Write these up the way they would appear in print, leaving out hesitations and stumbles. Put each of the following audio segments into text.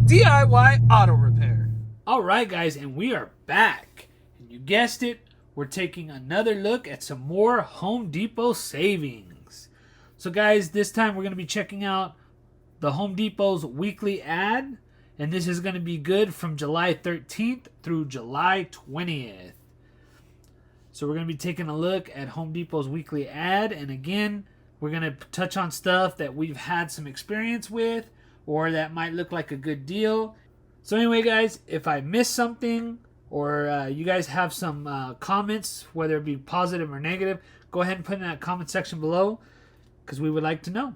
DIY Auto Repair. All right, guys, and we are back. And you guessed it, we're taking another look at some more Home Depot savings. So, guys, this time we're going to be checking out the Home Depot's weekly ad, and this is going to be good from July 13th through July 20th. So we're going to be taking a look at Home Depot's weekly ad, and again, we're going to touch on stuff that we've had some experience with or that might look like a good deal. So anyway, guys, if I missed something or you guys have some comments, whether it be positive or negative, go ahead and put in that comment section below because we would like to know.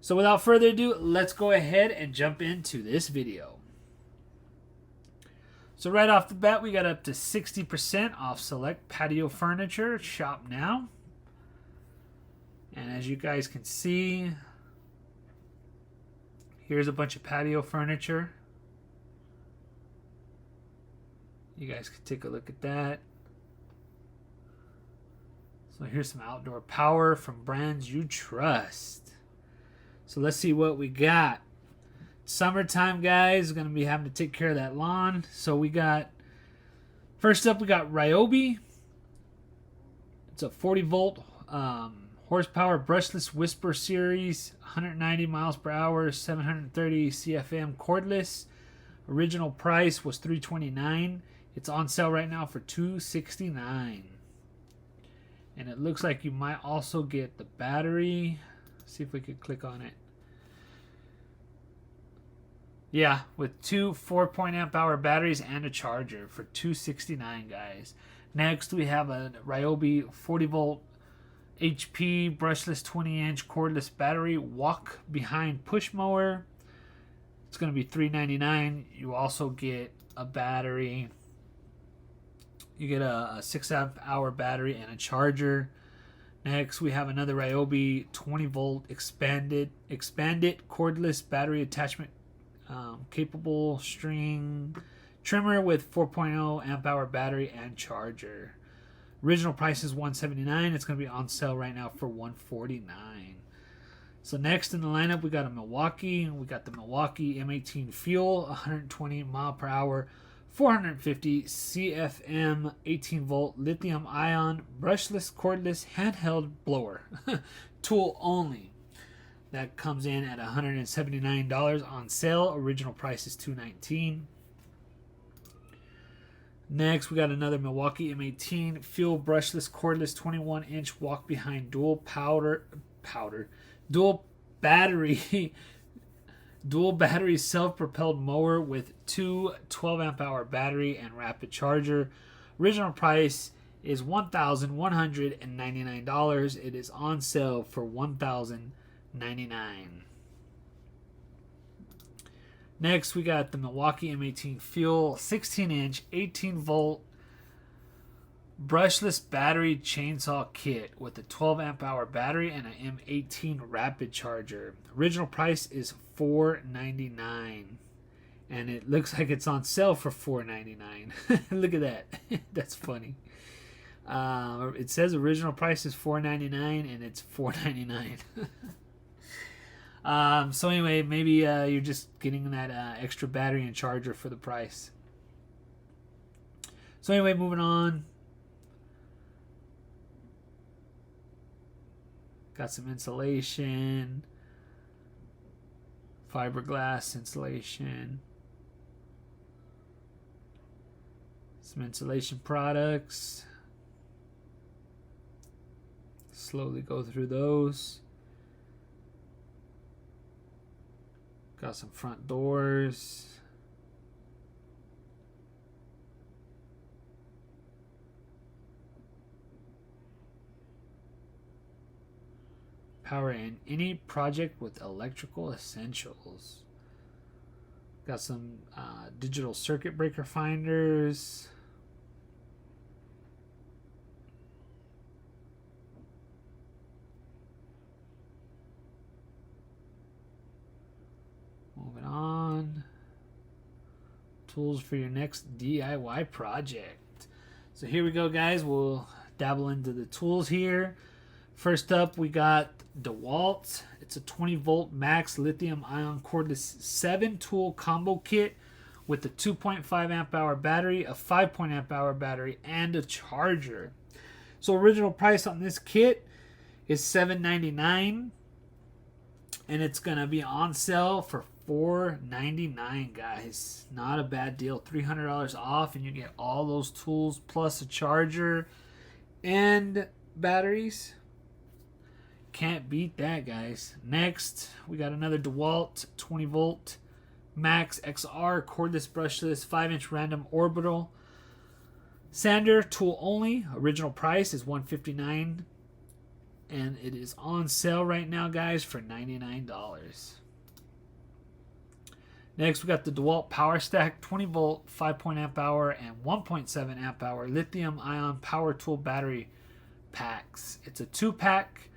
So without further ado, let's go ahead and jump into this video. So right off the bat, we got up to 60% off select patio furniture. Shop now. And as you guys can see, here's a bunch of patio furniture. You guys can take a look at that. So here's some outdoor power from brands you trust. So let's see what we got. Summertime, guys, going to be having to take care of that lawn. So we got, first up, we got Ryobi. It's a 40 volt horsepower brushless whisper series, 190 miles per hour, 730 CFM cordless. Original price was $329. It's on sale right now for $269. And it looks like you might also get the battery. Let's see if we could click on it. Yeah, with two 4.0 amp hour batteries and a charger for $269, guys. Next, we have a Ryobi 40 volt HP brushless 20-inch cordless battery walk behind push mower. It's going to be $399. You also get a battery. You get a 6 amp hour battery and a charger. Next, we have another Ryobi 20 volt expanded cordless battery attachment capable string trimmer with 4.0 amp hour battery and charger. Original price is $179. It's going to be on sale right now for $149. So next in the lineup, we got a Milwaukee. We got the Milwaukee M18 Fuel, 120 mile per hour, 450 CFM 18 volt lithium ion brushless cordless handheld blower. Tool only. That comes in at $179 on sale. Original price is $219. Next, we got another Milwaukee M18 Fuel brushless cordless 21-inch walk behind dual battery self-propelled mower with two 12 amp hour battery and rapid charger. Original price is $1,199. It is on sale for $1,099. Next, we got the Milwaukee M18 Fuel 16-inch 18 volt brushless battery chainsaw kit with a 12 amp hour battery and an M18 rapid charger. Original price is $499, and it looks like it's on sale for $499. Look at that. That's funny. It says original price is $499 and it's $499. So anyway, maybe you're just getting that extra battery and charger for the price. So anyway, moving on. Got some insulation, fiberglass insulation, some insulation products. Slowly go through those. Got some front doors. Power in any project with electrical essentials. Got some digital circuit breaker finders. Moving on. Tools for your next DIY project. So here we go, guys. We'll dabble into the tools here. First up, we got DeWalt. It's It's a 20 volt max lithium ion cordless 7 tool combo kit with a 2.5 amp hour battery, a 5 amp hour battery, and a charger. So original price on this kit is $7.99, and it's gonna be on sale for $4.99, guys. Not a bad deal. $300 off, and you get all those tools plus a charger and batteries. Can't beat that, guys. Next, we got another DeWalt 20 volt Max XR cordless brushless 5-inch random orbital sander, tool only. Original price is $159, and it is on sale right now, guys, for $99. Next, we got the DeWalt PowerStack 20 volt 5 amp hour and 1.7 amp hour lithium ion power tool battery packs. It's a 2-pack.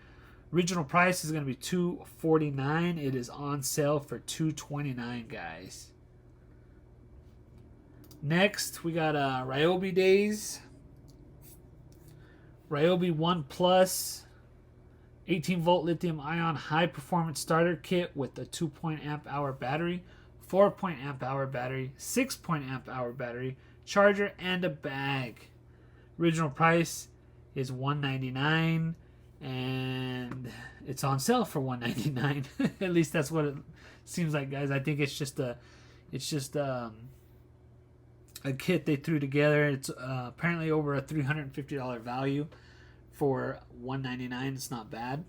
Original price is going to be $249. It is on sale for $229, guys. Next, we got Ryobi Days. Ryobi 1 Plus 18 volt lithium ion high performance starter kit with a 2 amp hour battery, 4 amp hour battery, 6 amp hour battery, charger, and a bag. Original price is $199, and it's on sale for $199. At least that's what it seems like, guys. I think it's just a kit they threw together. It's apparently over a $350 value for $199. It's not bad.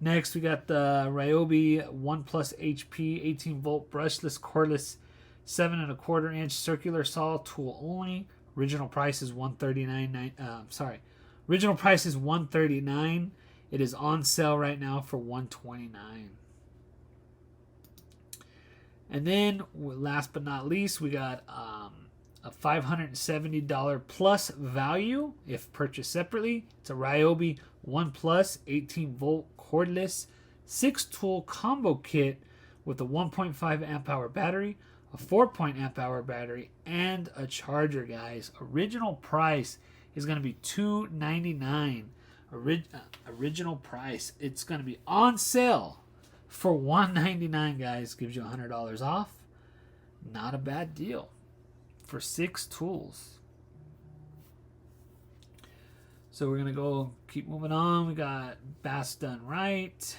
Next, we got the Ryobi 1 Plus HP 18 volt brushless cordless 7 1/4 inch circular saw tool only. Original price is $139. Original price is $139. It is on sale right now for $129. And then, last but not least, we got a $570 plus value if purchased separately. It's a Ryobi 1 Plus 18 volt cordless 6 tool combo kit with a 1.5 amp hour battery, a 4 amp hour battery, and a charger, guys. Original price is going to be $299. Original price. It's going to be on sale for $199, guys. Gives you $100 off. Not a bad deal for 6 tools. So we're going to keep moving on. We got Bass Done Right.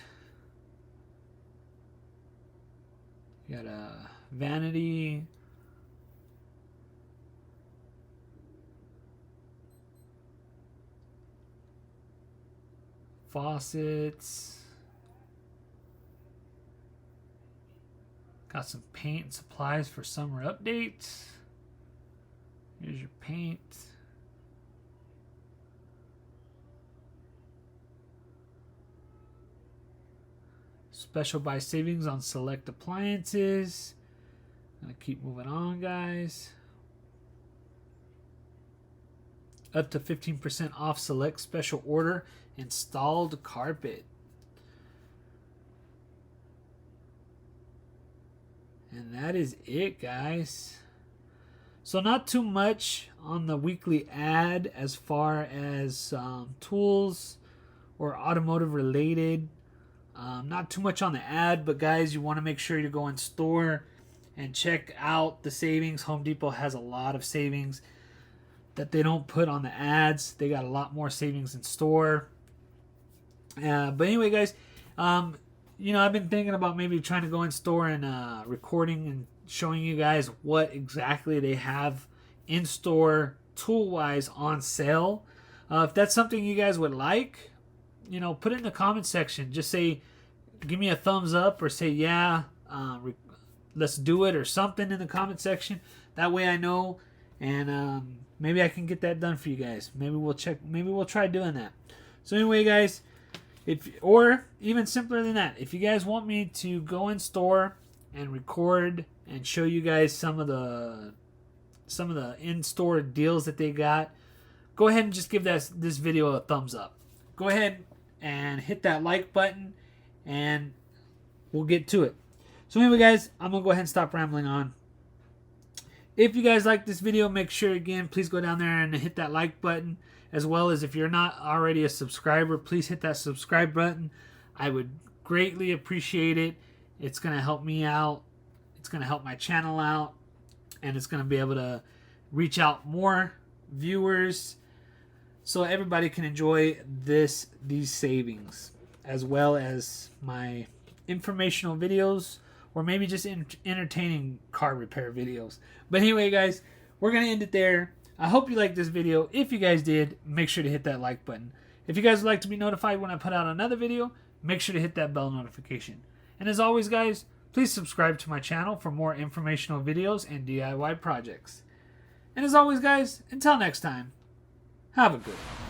We got a Vanity. Faucets. Got some paint and supplies for summer updates. Here's your paint. Special buy savings on select appliances. Gonna keep moving on, guys. Up to 15% off select special order installed carpet. And that is it, guys. So not too much on the weekly ad as far as tools or automotive related. Not too much on the ad, but guys, you want to make sure you go in store and check out the savings. Home Depot has a lot of savings that they don't put on the ads. They got a lot more savings in store. But anyway, guys, I've been thinking about maybe trying to go in store and recording and showing you guys what exactly they have in store tool-wise on sale. If that's something you guys would like, put it in the comment section. Just say, give me a thumbs up, or say, yeah, let's do it, or something in the comment section. That way I know, and maybe I can get that done for you guys. Maybe we'll try doing that. So anyway, guys, or even simpler than that, if you guys want me to go in store and record and show you guys some of the in-store deals that they got, go ahead and just give this video a thumbs up. Go ahead and hit that like button, and we'll get to it. So anyway, guys, I'm going to go ahead and stop rambling on. If you guys like this video, make sure, again, please go down there and hit that like button, as well as if you're not already a subscriber, please hit that subscribe button. I would greatly appreciate it. It's going to help me out. It's going to help my channel out. And it's going to be able to reach out more viewers so everybody can enjoy these savings, as well as my informational videos, or maybe just entertaining car repair videos. But anyway, guys, we're going to end it there. I hope you liked this video. If you guys did, make sure to hit that like button. If you guys would like to be notified when I put out another video, make sure to hit that bell notification. And as always, guys, please subscribe to my channel for more informational videos and DIY projects. And as always, guys, until next time, have a good one.